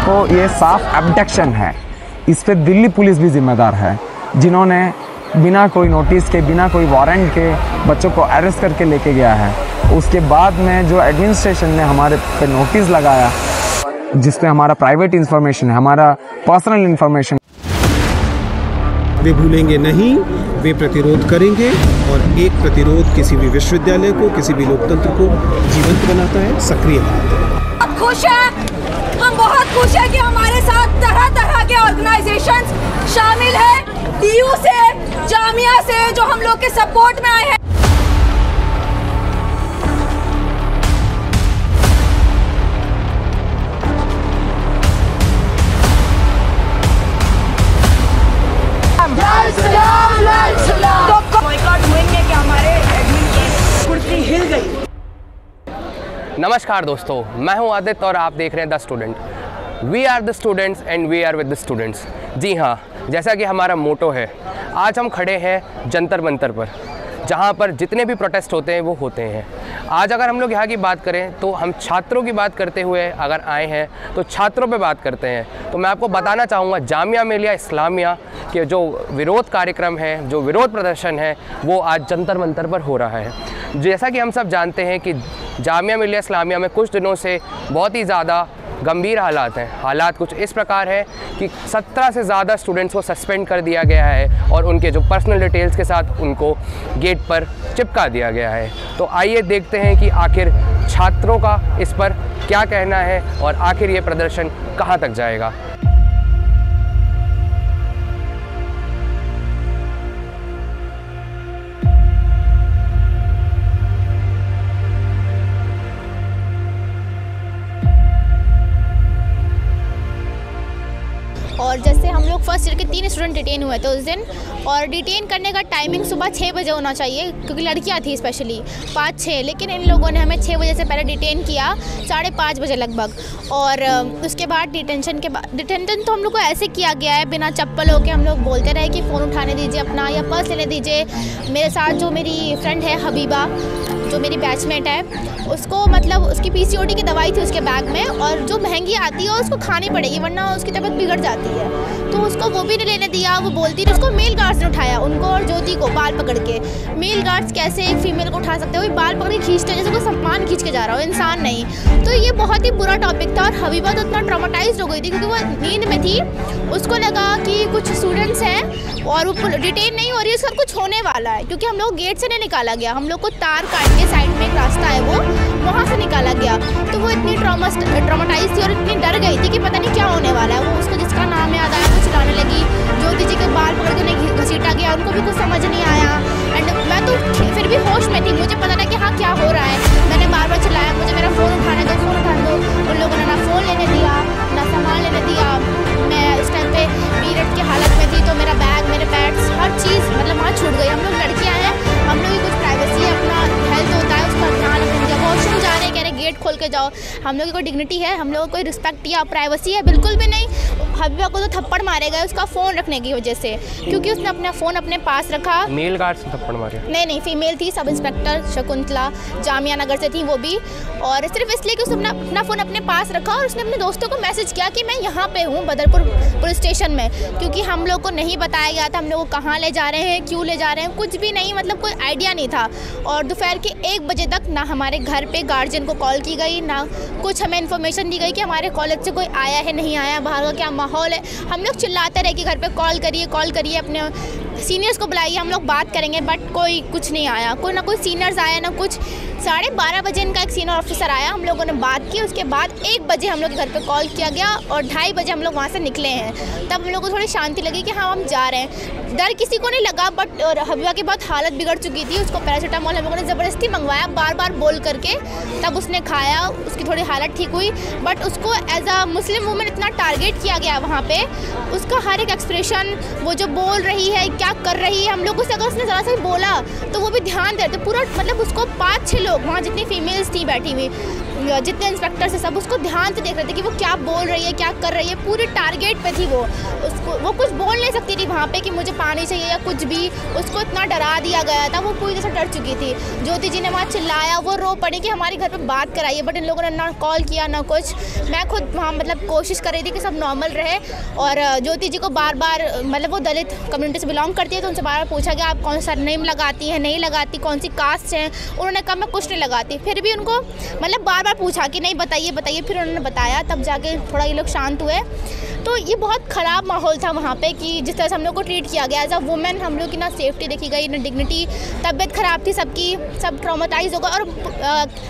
देखो ये साफ एब्डक्शन है। इस पे दिल्ली पुलिस भी जिम्मेदार है, जिन्होंने बिना कोई नोटिस के, बिना कोई वारंट के बच्चों को अरेस्ट करके लेके गया है। उसके बाद में जो एडमिनिस्ट्रेशन ने हमारे पे नोटिस लगाया, जिसपे हमारा प्राइवेट इंफॉर्मेशन है, हमारा पर्सनल इंफॉर्मेशन, वे भूलेंगे नहीं, वे प्रतिरोध करेंगे। और एक प्रतिरोध किसी भी विश्वविद्यालय को, किसी भी लोकतंत्र को जीवंत बनाता है, सक्रिय बनाता है। खुश हैं, हम बहुत खुश हैं कि हमारे साथ तरह तरह के ऑर्गेनाइजेशंस शामिल हैं, DU से, जामिया से, जो हम लोग के सपोर्ट में आए हैं। तो बॉयकॉट होंगे कि हमारे एडमिन की कुर्सी हिल गई। नमस्कार दोस्तों, मैं हूं आदित्य और आप देख रहे हैं the student. We are the students and we are with the students. जी हाँ, जैसा कि हमारा मोटो है, आज हम खड़े हैं जंतर मंतर पर, जहाँ पर जितने भी प्रोटेस्ट होते हैं वो होते हैं। आज अगर हम लोग यहाँ की बात करें तो हम छात्रों की बात करते हुए अगर आए हैं तो छात्रों पे बात करते हैं। तो मैं आपको बताना चाहूँगा जामिया मिलिया इस्लामिया के जो विरोध कार्यक्रम है, जो विरोध प्रदर्शन है, वो आज जंतर मंतर पर हो रहा है। जैसा कि हम सब जानते हैं कि जामिया मिलिया इस्लामिया में कुछ दिनों से बहुत ही ज़्यादा गंभीर हालात हैं। हालात कुछ इस प्रकार है कि 17 से ज़्यादा स्टूडेंट्स को सस्पेंड कर दिया गया है और उनके जो पर्सनल डिटेल्स के साथ उनको गेट पर चिपका दिया गया है। तो आइए देखते हैं कि आखिर छात्रों का इस पर क्या कहना है और आखिर ये प्रदर्शन कहाँ तक जाएगा। और जैसे हम लोग फर्स्ट ईयर के 3 स्टूडेंट डिटेन हुए थे उस दिन, और डिटेन करने का टाइमिंग सुबह 6 बजे होना चाहिए क्योंकि लड़कियां थी स्पेशली 5-6, लेकिन इन लोगों ने हमें 6 बजे से पहले डिटेन किया, 5:30 बजे लगभग। और उसके बाद डिटेंशन तो हम लोग को ऐसे किया गया है बिना चप्पलों के। हम लोग बोलते रहे कि फ़ोन उठाने दीजिए अपना या पर्स लेने दीजिए। मेरे साथ जो मेरी फ्रेंड है हबीबा, जो मेरी बैचमेट है, उसको मतलब उसकी PCOD की दवाई थी उसके बैग में, और जो महंगी आती है उसको खानी पड़ेगी वरना उसकी तबीयत बिगड़ जाती है। तो उसको वो भी नहीं लेने दिया। वो बोलती थी, उसको मेल गार्ड्स ने उठाया, उनको और ज्योति को बाल पकड़ के। मेल गार्ड्स कैसे एक फीमेल को उठा सकते हो? बाल पकड़ के खींचते हैं जैसे कोई सामान खींच के जा रहा हो, इंसान नहीं। तो ये बहुत ही बुरा टॉपिक था और हबीबा तो इतना ट्रॉमेटाइज्ड हो गई थी क्योंकि वो नींद में थी। उसको लगा कि कुछ स्टूडेंट्स हैं और वो डिटेन नहीं हो रही है, उसका कुछ होने वाला है, क्योंकि हम लोग गेट से नहीं निकाला गया। हम लोग को तार काट के साइड में एक रास्ता है वो, वहाँ से निकाला गया। तो वो इतनी ट्रॉमेटाइज थी और इतनी डर गई थी कि पता नहीं क्या होने वाला है। वो उसका जिसका नाम याद आया वो चिल्लाने लगी। ज्योति जी के बाल पकड़ के उन्हें घसीटा गया, उनको भी कुछ समझ नहीं आया। एंड मैं तो फिर भी होश में थी, मुझे पता था कि हाँ क्या हो रहा है। मैंने बार बार चिल्लाया, मुझे मेरा फ़ोन उठाने दो, फ़ोन उठाने दो। उन लोगों ने ना फ़ोन लेने दिया ना सामान लेने दिया। मैं उस टाइम पे पीरियड की हालत में थी, तो मेरा बैग, मेरे पैड्स, हर चीज़ मतलब वहाँ छूट गई। हम लोग लड़कियाँ हैं, हम लोग की कुछ प्राइवेसी है, अपना हेल्थ होता है, उसका ध्यान रखना। जब वॉशरूम जा रहे हैं कह रहे गेट खोल के जाओ, हम लोग की कोई डिग्निटी है, हम लोग को कोई रिस्पेक्ट या प्राइवेसी है? बिल्कुल भी नहीं। हबीबा को तो थप्पड़ मारे गए उसका फ़ोन रखने की वजह से, क्योंकि उसने अपना फ़ोन अपने पास रखा। मेल गार्ड से थप्पड़ मारे? नहीं, फीमेल थी, सब इंस्पेक्टर शकुंतला जामिया नगर से थी वो भी। और सिर्फ इसलिए कि उसने अपना फ़ोन अपने पास रखा और उसने अपने दोस्तों को मैसेज किया कि मैं यहाँ पे हूँ बदरपुर पुलिस स्टेशन में, क्योंकि हम लोग को नहीं बताया गया था हम लोग को कहाँ ले जा रहे हैं, क्यों ले जा रहे हैं, कुछ भी नहीं, मतलब कोई आइडिया नहीं था। और दोपहर के 1 बजे तक ना हमारे घर पे गार्जियन को कॉल की गई, ना कुछ हमें इन्फॉर्मेशन दी गई कि हमारे कॉलेज से कोई आया है नहीं आया, बाहर का क्या माहौल है। हम लोग चिल्लाते रहे कि घर पे कॉल करिए, अपने सीनियर्स को बुलाइए, हम लोग बात करेंगे, बट कोई कुछ नहीं आया। ना कोई सीनियर्स आया ना कुछ। 12:30 बजे इनका एक सीनियर ऑफिसर आया, हम लोगों ने बात की। उसके बाद 1 बजे हम लोग के घर पे कॉल किया गया और 2:30 बजे हम लोग वहाँ से निकले हैं। तब हम लोग को थोड़ी शांति लगी कि हाँ हम जा रहे हैं। डर किसी को नहीं लगा, बट हबीबा की बहुत हालत बिगड़ चुकी थी। उसको पैरासीटामोल हम लोगों ने ज़बरदस्ती मंगवाया बार बार बोल करके, तब उसने खाया, उसकी थोड़ी हालत ठीक हुई। बट उसको एज अ मुस्लिम वूमेन इतना टारगेट किया गया वहाँ पे, उसका हर एक एक्सप्रेशन, वो जो बोल रही है, क्या कर रही है, हम लोग उससे अगर उसने ज़रा सा भी बोला तो वो भी ध्यान देते। पूरा मतलब उसको 5-6 लोग वहाँ जितनी फीमेल्स थी बैठी हुई, जितने इंस्पेक्टर से सब उसको ध्यान से देख रहे थे कि वो क्या बोल रही है, क्या कर रही है, पूरे टारगेट पे थी वो। उसको वो कुछ बोल नहीं सकती थी वहाँ पे कि मुझे पानी चाहिए या कुछ भी। उसको इतना डरा दिया गया था, वो पूरी तरह से डर चुकी थी। ज्योति जी ने वहाँ चिल्लाया, वो रो पड़ी कि हमारे घर पे बात कराइए, बट इन लोगों ने ना कॉल किया ना कुछ। मैं खुद वहाँ मतलब कोशिश कर रही थी कि सब नॉर्मल रहे। और ज्योति जी को बार बार मतलब वो दलित कम्युनिटी से बिलोंग करती है, तो उनसे बार बार पूछा कि आप कौन सा नेम लगाती हैं, नहीं लगाती, कौन सी कास्ट है। उन्होंने कहा मैं कुछ नहीं लगाती। फिर भी उनको मतलब बार बार पूछा कि नहीं बताइए बताइए, फिर उन्होंने बताया, तब जाके थोड़ा ये लोग शांत हुए। तो ये बहुत ख़राब माहौल था वहाँ पे कि जिस तरह से हम लोग को ट्रीट किया गया एज अ वुमेन। हम लोग की ना सेफ्टी देखी गई, ना डिग्निटी। तबीयत ख़राब थी सबकी, सब ट्रॉमेटाइज हो गए। और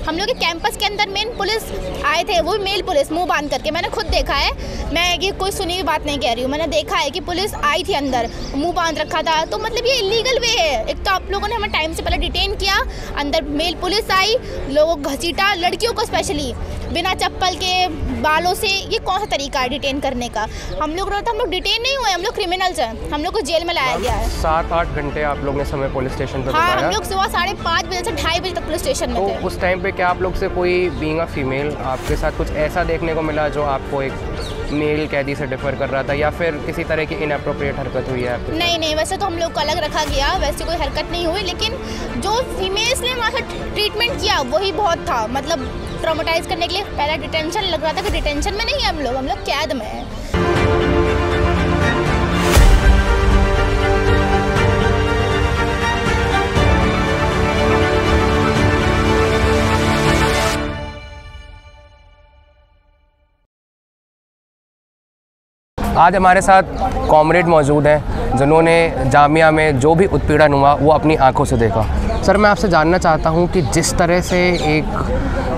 हम लोग के कैंपस के अंदर मेन पुलिस आए थे, वो मेल पुलिस, मुंह बांध करके। मैंने खुद देखा है, मैं ये कोई सुनी हुई बात नहीं कह रही हूँ, मैंने देखा है कि पुलिस आई थी अंदर, मुंह बांध रखा था। तो मतलब ये इलीगल वे है। एक तो आप लोगों ने हमें टाइम से पहले डिटेन किया, अंदर मेल पुलिस आई, लोगों को घसीटा, लड़कियों को स्पेशली बिना चप्पल के, बालों से। ये कौन सा तरीका है डिटेन करने का? हम लोग डिटेन नहीं हुए, हम लोग क्रिमिनल्स हैं, हम लोग को जेल में लाया गया है। 7-8 घंटे आप लोग ने समय पुलिस स्टेशन पर हाँ, बिताया। हम लोग सुबह 5:30 बजे से 2:30 बजे तक पुलिस स्टेशन में थे। तो उस टाइम पे क्या आप लोग से कोई बीइंग अ फीमेल आपके साथ कुछ ऐसा देखने को मिला जो आपको एक मेल कैदी से डिफर कर रहा था, या फिर किसी तरह की इनअप्रोप्रिएट हरकत हुई है आपके साथ? नहीं, वैसे तो हम लोग को अलग रखा गया, वैसे कोई हरकत नहीं हुई। लेकिन जो फीमेल्स ने वहाँ से ट्रीटमेंट किया वही बहुत था, मतलब ट्रॉमेटाइज करने के लिए। पहला डिटेंशन लग रहा था कि डिटेंशन में नहीं है हम लोग कैद में हैं। आज हमारे साथ कॉमरेड मौजूद हैं जिन्होंने जामिया में जो भी उत्पीड़न हुआ वो अपनी आंखों से देखा। सर, मैं आपसे जानना चाहता हूँ कि जिस तरह से एक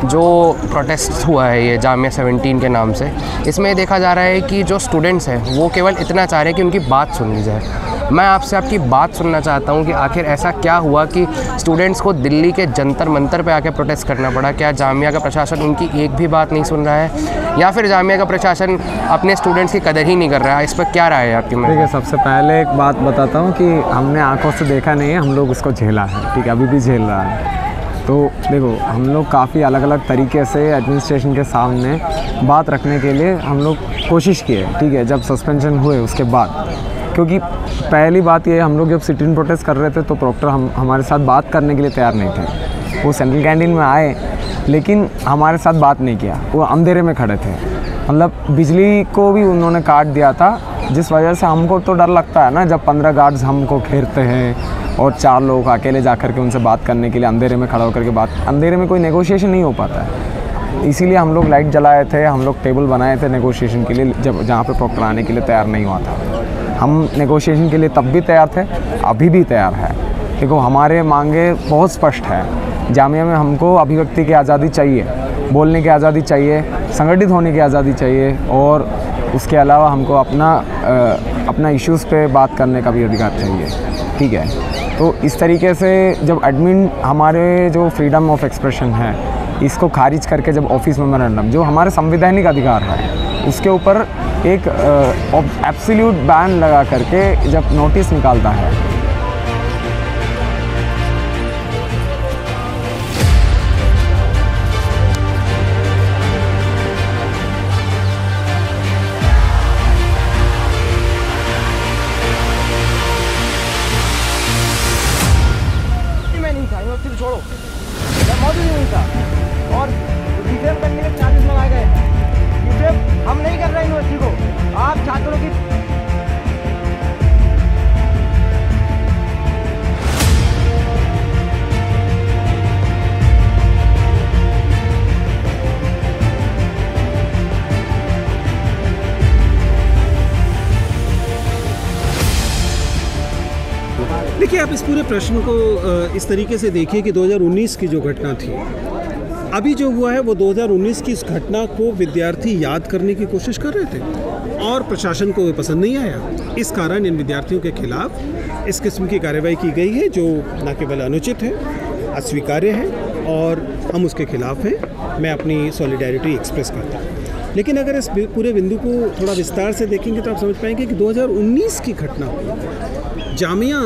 जो प्रोटेस्ट हुआ है ये जामिया 17 के नाम से, इसमें देखा जा रहा है कि जो स्टूडेंट्स हैं वो केवल इतना चाह रहे हैं कि उनकी बात सुन ली जाए। मैं आपसे आपकी बात सुनना चाहता हूँ कि आखिर ऐसा क्या हुआ कि स्टूडेंट्स को दिल्ली के जंतर मंतर पे आके प्रोटेस्ट करना पड़ा? क्या जामिया का प्रशासन उनकी एक भी बात नहीं सुन रहा है, या फिर जामिया का प्रशासन अपने स्टूडेंट्स की कदर ही नहीं कर रहा है? इस पर क्या राय है आपकी? ठीक है, सबसे पहले एक बात बताता हूँ कि हमने आंखों से देखा नहीं है, हम लोग उसको झेला है। ठीक है, अभी भी झेल रहा है। तो देखो, हम लोग काफ़ी अलग अलग तरीके से एडमिनिस्ट्रेशन के सामने बात रखने के लिए हम लोग कोशिश किए। ठीक है, जब सस्पेंशन हुए उसके बाद, क्योंकि पहली बात ये, हम लोग जब सिट इन प्रोटेस्ट कर रहे थे तो प्रॉक्टर हमारे साथ बात करने के लिए तैयार नहीं थे। वो सेंट्रल कैंटीन में आए लेकिन हमारे साथ बात नहीं किया, वो अंधेरे में खड़े थे। मतलब बिजली को भी उन्होंने काट दिया था, जिस वजह से हमको तो डर लगता है ना, जब 15 गार्ड्स हमको घेरते हैं और 4 लोग अकेले जा कर के उनसे बात करने के लिए अंधेरे में खड़ा होकर के बात, अंधेरे में कोई नेगोशिएशन नहीं हो पाता है। इसीलिए हम लोग लाइट जलाए थे, हम लोग टेबल बनाए थे नेगोशिएशन के लिए, जब जहाँ पे प्रॉक्टर आने के लिए तैयार नहीं हुआ था। हम नेगोशिएशन के लिए तब भी तैयार थे, अभी भी तैयार है। देखो, हमारे मांगे बहुत स्पष्ट है। जामिया में हमको अभिव्यक्ति की आज़ादी चाहिए, बोलने की आज़ादी चाहिए, संगठित होने की आज़ादी चाहिए, और उसके अलावा हमको अपना इश्यूज़ पे बात करने का भी अधिकार चाहिए। ठीक है, तो इस तरीके से जब एडमिन हमारे जो फ्रीडम ऑफ एक्सप्रेशन है इसको खारिज करके जब ऑफिस मेमोरेंडम, जो हमारे संवैधानिक अधिकार है, उसके ऊपर एक एब्सोल्यूट बैन लगा करके जब नोटिस निकालता है, मैं नहीं था, यूनिवर्सिटी छोड़ो, मैं मौजूद नहीं था। और डिफेम करने के चार्जेस लगाए गए हैं। डिफेम हम नहीं कर रहे यूनिवर्सिटी को, आप छात्रों की देखिए, आप इस पूरे प्रश्न को इस तरीके से देखिए कि 2019 की जो घटना थी, अभी जो हुआ है वो 2019 की इस घटना को विद्यार्थी याद करने की कोशिश कर रहे थे और प्रशासन को पसंद नहीं आया। इस कारण इन विद्यार्थियों के खिलाफ इस किस्म की कार्रवाई की गई है, जो न केवल अनुचित है, अस्वीकार्य है, और हम उसके खिलाफ हैं। मैं अपनी सॉलिडारिटी एक्सप्रेस करता हूँ। लेकिन अगर इस पूरे बिंदु को थोड़ा विस्तार से देखेंगे तो आप समझ पाएंगे कि 2019 की घटना, जामिया,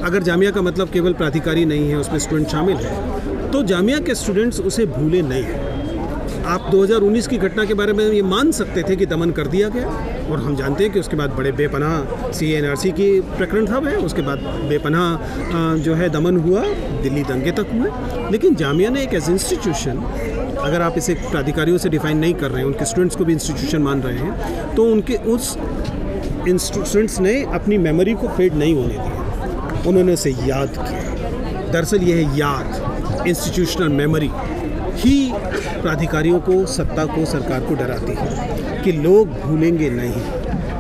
अगर जामिया का मतलब केवल प्राधिकारी नहीं है, उसमें स्टूडेंट शामिल है, तो जामिया के स्टूडेंट्स उसे भूले नहीं। आप 2019 की घटना के बारे में ये मान सकते थे कि दमन कर दिया गया, और हम जानते हैं कि उसके बाद बड़े बेपनाह CNRC की प्रकरण था वह, उसके बाद बेपनाह जो है दमन हुआ, दिल्ली दंगे तक हुए। लेकिन जामिया ने एक एज इंस्टीट्यूशन, अगर आप इसे प्राधिकारियों से डिफाइन नहीं कर रहे हैं, उनके स्टूडेंट्स को भी इंस्टीट्यूशन मान रहे हैं, तो उनके उस स्टूडेंट्स ने अपनी मेमोरी को फेड नहीं होने दिया, उन्होंने उसे याद किया। दरअसल यह है याद, इंस्टीट्यूशनल मेमोरी ही प्राधिकारियों को, सत्ता को, सरकार को डराती है कि लोग भूलेंगे नहीं,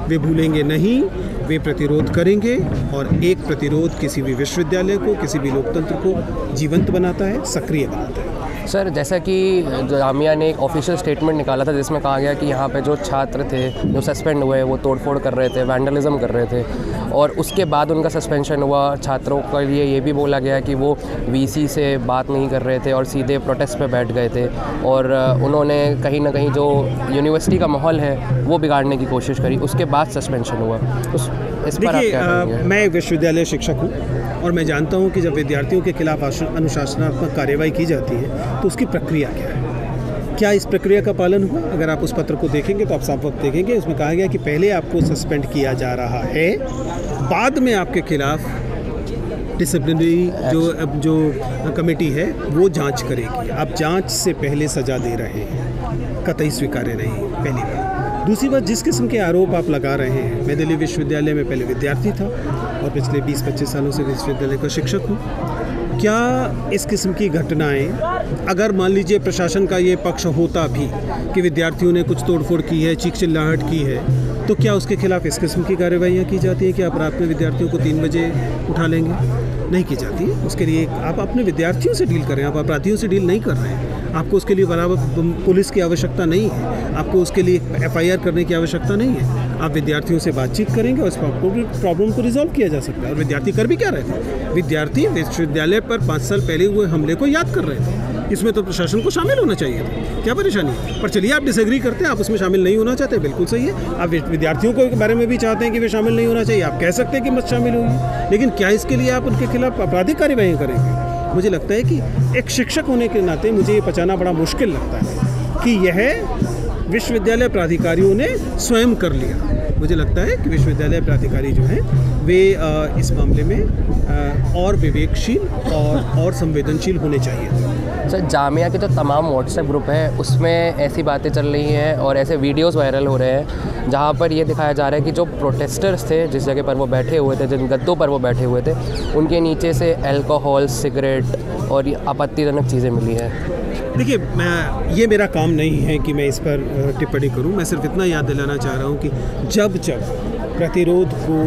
वे भूलेंगे नहीं, वे प्रतिरोध करेंगे। और एक प्रतिरोध किसी भी विश्वविद्यालय को, किसी भी लोकतंत्र को जीवंत बनाता है, सक्रिय बनाता है। सर, जैसा कि जामिया ने एक ऑफिशियल स्टेटमेंट निकाला था जिसमें कहा गया कि यहाँ पे जो छात्र थे जो सस्पेंड हुए वो तोड़फोड़ कर रहे थे, वैंडलिज्म कर रहे थे, और उसके बाद उनका सस्पेंशन हुआ। छात्रों के लिए ये भी बोला गया कि वो VC से बात नहीं कर रहे थे और सीधे प्रोटेस्ट पे बैठ गए थे, और उन्होंने कहीं ना कहीं जो यूनिवर्सिटी का माहौल है वो बिगाड़ने की कोशिश करी, उसके बाद सस्पेंशन हुआ। इस पर आप क्या कहेंगे? मैं एक विश्वविद्यालय शिक्षक हूँ और मैं जानता हूँ कि जब विद्यार्थियों के खिलाफ अनुशासनात्मक कार्रवाई की जाती है तो उसकी प्रक्रिया क्या है। क्या इस प्रक्रिया का पालन हुआ? अगर आप उस पत्र को देखेंगे तो आप साफ वक्त देखेंगे, उसमें कहा गया कि पहले आपको सस्पेंड किया जा रहा है, बाद में आपके खिलाफ डिसिप्लिनरी जो कमेटी है वो जांच करेगी। आप जांच से पहले सज़ा दे रहे हैं, कतई स्वीकार्य नहीं, पहली बात। दूसरी बात, जिस किस्म के आरोप आप लगा रहे हैं, मैं दिल्ली विश्वविद्यालय में पहले विद्यार्थी था और पिछले 20-25 सालों से विश्वविद्यालय का शिक्षक हूँ। क्या इस किस्म की घटनाएं, अगर मान लीजिए प्रशासन का ये पक्ष होता भी कि विद्यार्थियों ने कुछ तोड़फोड़ की है, चीख चिल्लाहट की है, तो क्या उसके खिलाफ इस किस्म की कार्रवाइयाँ की जाती हैं कि आप रात में विद्यार्थियों को 3 बजे उठा लेंगे? नहीं की जाती है। उसके लिए आप अपने विद्यार्थियों से डील करें, आप अपराधियों से डील नहीं कर रहे हैं। आपको उसके लिए बराबर पुलिस की आवश्यकता नहीं है, आपको उसके लिए FIR करने की आवश्यकता नहीं है। आप विद्यार्थियों से बातचीत करेंगे और इस प्रॉब्लम को रिजॉल्व किया जा सकता है। और विद्यार्थी कर भी क्या रहे थे? विद्यार्थी विश्वविद्यालय पर 5 साल पहले हुए हमले को याद कर रहे थे। इसमें तो प्रशासन को शामिल होना चाहिए था, क्या परेशानी है? पर चलिए, आप डिसएग्री करते हैं, आप उसमें शामिल नहीं होना चाहते, बिल्कुल सही है। आप विद्यार्थियों के बारे में भी चाहते हैं कि वे शामिल नहीं होना चाहिए, आप कह सकते हैं कि मत शामिल होइए, लेकिन क्या इसके लिए आप उनके खिलाफ आपराधिक कार्रवाई करेंगे? मुझे लगता है कि एक शिक्षक होने के नाते मुझे ये पचाना बड़ा मुश्किल लगता है कि यह विश्वविद्यालय प्राधिकारियों ने स्वयं कर लिया। मुझे लगता है कि विश्वविद्यालय प्राधिकारी जो हैं वे इस मामले में और विवेकशील और संवेदनशील होने चाहिए। सर, जामिया के जो तमाम व्हाट्सएप ग्रुप है उसमें ऐसी बातें चल रही हैं और ऐसे वीडियोस वायरल हो रहे हैं जहां पर ये दिखाया जा रहा है कि जो प्रोटेस्टर्स थे, जिस जगह पर वो बैठे हुए थे, जिन गद्दों पर वो बैठे हुए थे, उनके नीचे से अल्कोहल, सिगरेट और आपत्तिजनक चीज़ें मिली हैं। देखिए, ये मेरा काम नहीं है कि मैं इस पर टिप्पणी करूं। मैं सिर्फ इतना याद दिलाना चाह रहा हूं कि जब प्रतिरोध को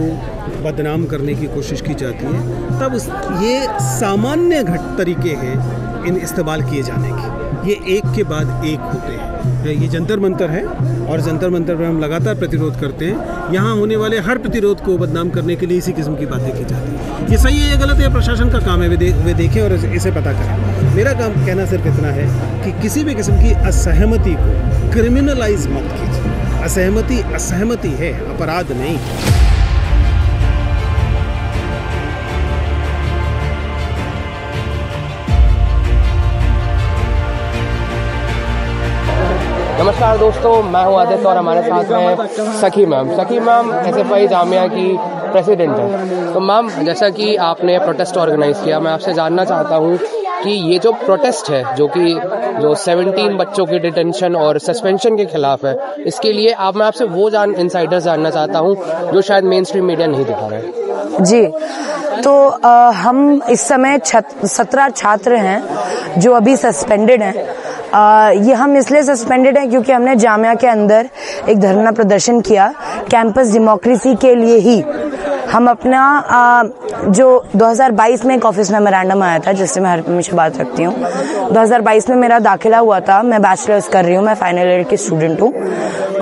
बदनाम करने की कोशिश की जाती है तब ये सामान्य तरीके हैं इन इस्तेमाल किए जाने के। ये एक के बाद एक होते हैं। ये जंतर मंतर है और जंतर मंतर पर हम लगातार प्रतिरोध करते हैं। यहाँ होने वाले हर प्रतिरोध को बदनाम करने के लिए इसी किस्म की बातें की जाती हैं। ये सही है, ये गलत है, प्रशासन का काम है, वे देखें और इसे पता करें। मेरा काम कहना सिर्फ इतना है कि किसी भी किस्म की असहमति को क्रिमिनलाइज मत कीजिए। असहमति है, अपराध नहीं। नमस्कार दोस्तों, मैं हूं आदित्य और हमारे साथ हैं सखी मैम। सखी मैम SFI जामिया की प्रेसिडेंट है। तो मैम, जैसा कि आपने प्रोटेस्ट ऑर्गेनाइज किया, मैं आपसे जानना चाहता हूं कि ये जो प्रोटेस्ट है जो 17 बच्चों की डिटेंशन और सस्पेंशन के खिलाफ है, इसके लिए मैं आपसे वो इनसाइडर्स जानना चाहता हूँ जो शायद मेन स्ट्रीम मीडिया नहीं दिखा रहा है। जी, तो हम इस समय 17 छात्र हैं जो अभी सस्पेंडेड हैं। ये हम इसलिए सस्पेंडेड हैं क्योंकि हमने जामिया के अंदर एक धरना प्रदर्शन किया कैंपस डेमोक्रेसी के लिए ही। हम अपना जो 2022 में एक ऑफिस मेमोरेंडम आया था जिससे मैं हमेशा बात रखती हूँ। 2022 में मेरा दाखिला हुआ था, मैं बैचलर्स कर रही हूँ, मैं फाइनल ईयर की स्टूडेंट हूँ।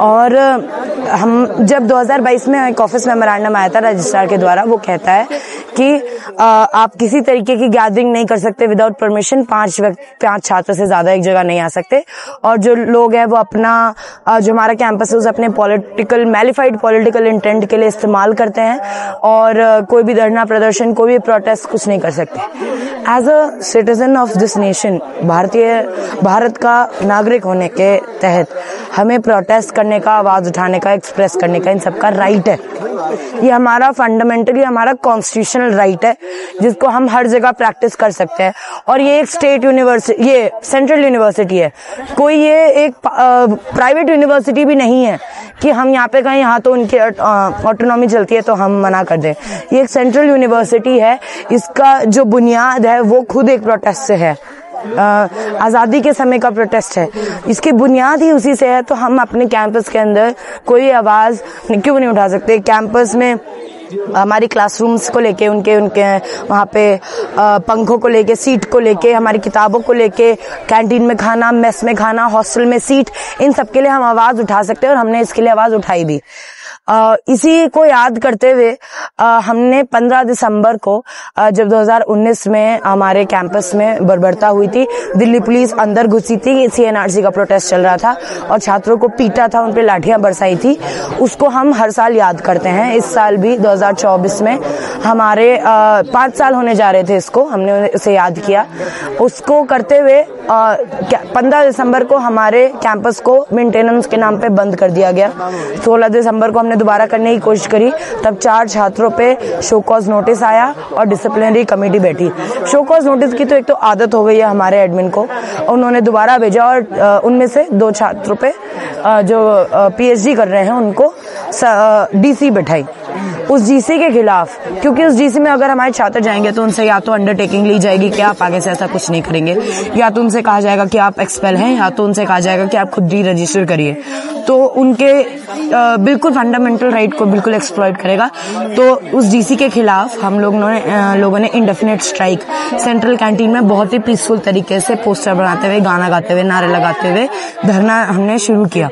और हम जब 2022 में एक ऑफिस मेमोरेंडम आया था रजिस्ट्रार के द्वारा, वो कहता है कि आप किसी तरीके की गैदरिंग नहीं कर सकते विदाउट परमिशन। 5 छात्र से ज्यादा एक जगह नहीं आ सकते। और जो लोग हैं वो अपना जो हमारा कैंपस है उसे अपने मैलिफाइड पॉलिटिकल इंटेंट के लिए इस्तेमाल करते हैं और कोई भी धरना प्रदर्शन, कोई भी प्रोटेस्ट कुछ नहीं कर सकते। As a citizen of this nation, Bharat का नागरिक होने के तहत हमें प्रोटेस्ट करने का, आवाज उठाने का, एक्सप्रेस करने का इन सबका राइट है। ये हमारा फंडामेंटली हमारा कॉन्स्टिट्यूशनल राइट है जिसको हम हर जगह प्रैक्टिस कर सकते हैं। और ये एक स्टेट यूनिवर्सिटी, ये सेंट्रल यूनिवर्सिटी है, कोई ये एक प्राइवेट यूनिवर्सिटी भी नहीं है कि हम यहाँ पे कहें यहाँ तो उनकी ऑटोनॉमी चलती है तो हम मना कर दें। ये एक सेंट्रल यूनिवर्सिटी है, इसका जो बुनियाद है वो खुद एक प्रोटेस्ट से है, आज़ादी के समय का प्रोटेस्ट है, इसकी बुनियाद ही उसी से है। तो हम अपने कैंपस के अंदर कोई आवाज़ क्यों नहीं उठा सकते? कैंपस में हमारी क्लासरूम्स को लेके, उनके वहाँ पे पंखों को लेके, सीट को लेके, हमारी किताबों को लेके, कैंटीन में खाना, मेस में खाना, हॉस्टल में सीट, इन सब के लिए हम आवाज़ उठा सकते हैं और हमने इसके लिए आवाज़ उठाई भी। इसी को याद करते हुए हमने 15 दिसंबर को जब 2019 में हमारे कैंपस में बर्बरता हुई थी, दिल्ली पुलिस अंदर घुसी थी, CNRC का प्रोटेस्ट चल रहा था और छात्रों को पीटा था, उन पे लाठियां बरसाई थी, उसको हम हर साल याद करते हैं। इस साल भी 2024 में हमारे 5 साल होने जा रहे थे इसको, हमने उसे याद किया। उसको करते हुए 15 दिसंबर को हमारे कैंपस को मेंटेनेंस के नाम पे बंद कर दिया गया। 16 दिसंबर को हमने दोबारा करने की कोशिश करी, तब 4 छात्रों पे शो कॉज नोटिस आया और डिसिप्लिनरी कमेटी बैठी। शो कॉज नोटिस की तो एक तो आदत हो गई है हमारे एडमिन को, उन्होंने दोबारा भेजा और उनमें से 2 छात्रों पे जो PhD कर रहे हैं उनको DC बैठाई। उस GC के खिलाफ, क्योंकि उस GC में अगर हमारे छात्र जाएंगे तो उनसे या तो अंडरटेकिंग ली जाएगी कि आप आगे से ऐसा कुछ नहीं करेंगे, या तो उनसे कहा जाएगा कि आप एक्सपेल हैं, या तो उनसे कहा जाएगा कि आप खुद डी रजिस्टर करिए। तो उनके बिल्कुल फंडामेंटल राइट को बिल्कुल एक्सप्लॉइट करेगा। तो उस DC के खिलाफ हम लोगों ने इंडेफिनिट स्ट्राइक सेंट्रल कैंटीन में बहुत ही पीसफुल तरीके से पोस्टर बनाते हुए, गाना गाते हुए, नारे लगाते हुए धरना हमने शुरू किया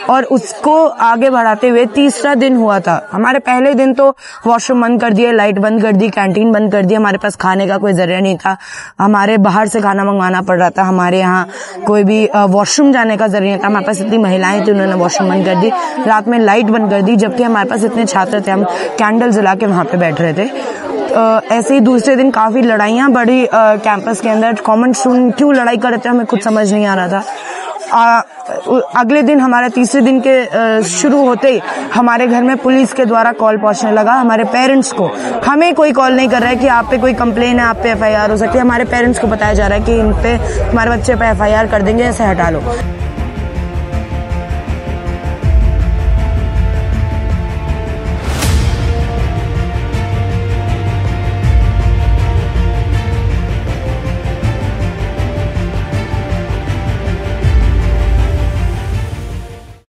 और उसको आगे बढ़ाते हुए 3रा दिन हुआ था। हमारे पहले दिन तो वॉशरूम बंद कर दिए, लाइट बंद कर दी, कैंटीन बंद कर दी, हमारे पास खाने का कोई जरिया नहीं था, हमारे बाहर से खाना मंगवाना पड़ रहा था, हमारे यहाँ कोई भी वॉशरूम जाने का जरिया नहीं था। हमारे पास इतनी महिलाएं थी, उन्होंने वॉशरूम बंद कर दी, रात में लाइट बंद कर दी, जबकि हमारे पास इतने छात्र थे, हम कैंडल जला के वहां पे बैठ रहे थे। ऐसे ही दूसरे दिन काफी लड़ाइयां बढ़ी कैंपस के अंदर। कॉमन स्टूडेंट क्यों लड़ाई कर रहे थे हमें खुद समझ नहीं आ रहा था। अगले दिन हमारे 3रे दिन के शुरू होते ही हमारे घर में पुलिस के द्वारा कॉल पहुंचने लगा हमारे पेरेंट्स को। हमें कोई कॉल नहीं कर रहा है कि आप पे कोई कंप्लेन है, आप पे FIR हो सकती है। हमारे पेरेंट्स को बताया जा रहा है कि इन पे हमारे बच्चे पे FIR कर देंगे, ऐसे हटा लो।